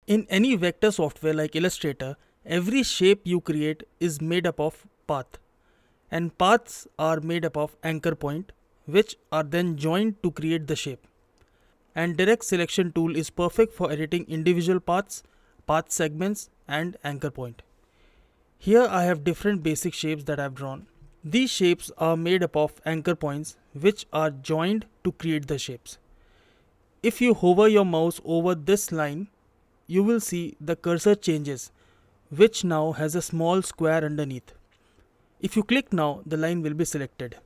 In any vector software like Illustrator, every shape you create is made up of path, and paths are made up of anchor point, which are then joined to create the shape. And direct selection tool is perfect for editing individual paths, path segments and anchor point. Here I have different basic shapes that I have drawn. These shapes are made up of anchor points which are joined to create the shapes. If you hover your mouse over this line, you will see the cursor changes, which now has a small square underneath. If you click now, the line will be selected.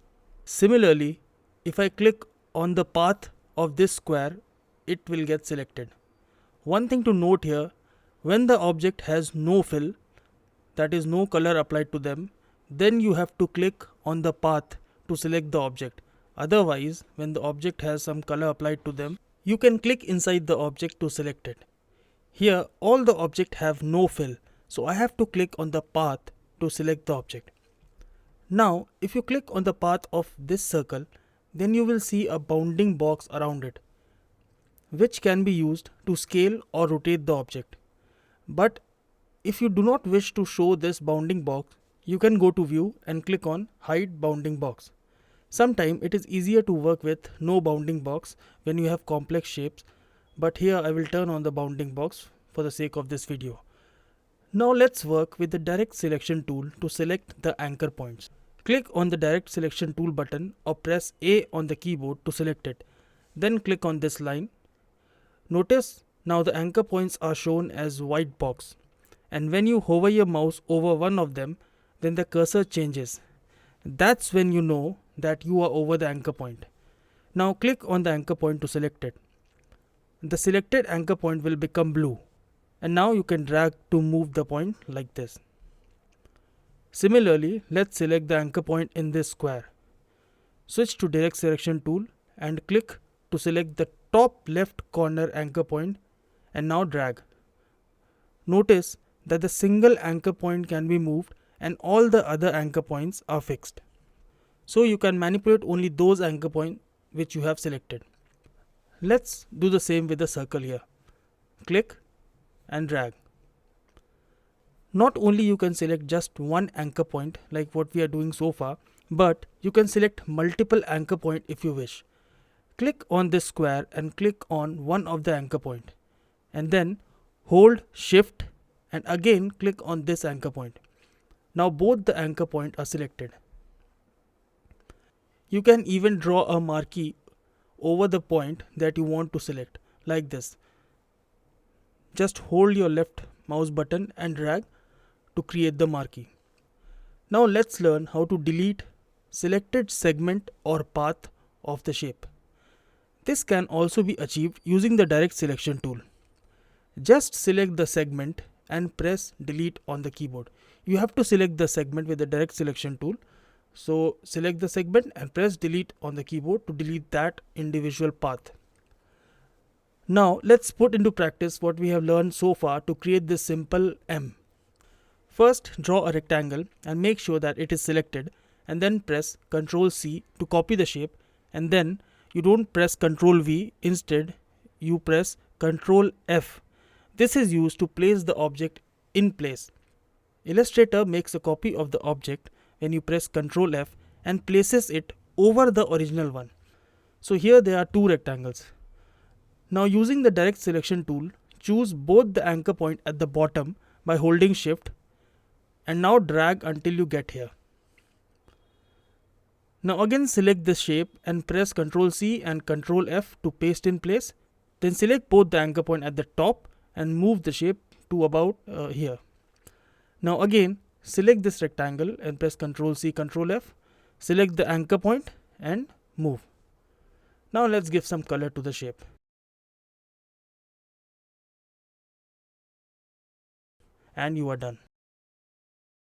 Similarly, if I click on the path of this square, it will get selected. One thing to note here, when the object has no fill, that is no color applied to them, then you have to click on the path to select the object. Otherwise, when the object has some color applied to them, you can click inside the object to select it. Here all the object have no fill, so I have to click on the path to select the object. Now if you click on the path of this circle, then you will see a bounding box around it, which can be used to scale or rotate the object. But if you do not wish to show this bounding box, you can go to view and click on hide bounding box. Sometimes it is easier to work with no bounding box when you have complex shapes, but here I will turn on the bounding box for the sake of this video. Now let's work with the direct selection tool to select the anchor points. Click on the direct selection tool button or press A on the keyboard to select it. Then click on this line. Notice now the anchor points are shown as white box, and when you hover your mouse over one of them, then the cursor changes. That's when you know that you are over the anchor point. Now click on the anchor point to select it. The selected anchor point will become blue, and now you can drag to move the point like this. Similarly, let's select the anchor point in this square. Switch to direct selection tool and click to select the top left corner anchor point, and now drag. Notice that the single anchor point can be moved and all the other anchor points are fixed. So you can manipulate only those anchor points which you have selected. Let's do the same with the circle here. Click and drag. Not only you can select just one anchor point like what we are doing so far, but you can select multiple anchor point if you wish. Click on this square and click on one of the anchor point, and then hold shift and again click on this anchor point. Now both the anchor point are selected. You can even draw a marquee over the point that you want to select like this. Just hold your left mouse button and drag to create the marquee. Now let's learn how to delete selected segment or path of the shape. This can also be achieved using the direct selection tool. Just select the segment and press delete on the keyboard. You have to select the segment with the direct selection tool. So select the segment and press delete on the keyboard to delete that individual path. Now let's put into practice what we have learned so far to create this simple M. First, draw a rectangle and make sure that it is selected, and then press Ctrl C to copy the shape, and then you don't press Ctrl V, instead you press Ctrl F. This is used to place the object in place. Illustrator makes a copy of the object when you press Ctrl F and places it over the original one. So here there are two rectangles. Now using the direct selection tool, choose both the anchor point at the bottom by holding shift, and now drag until you get here. Now again select this shape and press Ctrl C and Ctrl F to paste in place. Then select both the anchor point at the top and move the shape to about here. Now again select this rectangle and press Ctrl C, Ctrl F. Select the anchor point and move. Now let's give some color to the shape. And you are done.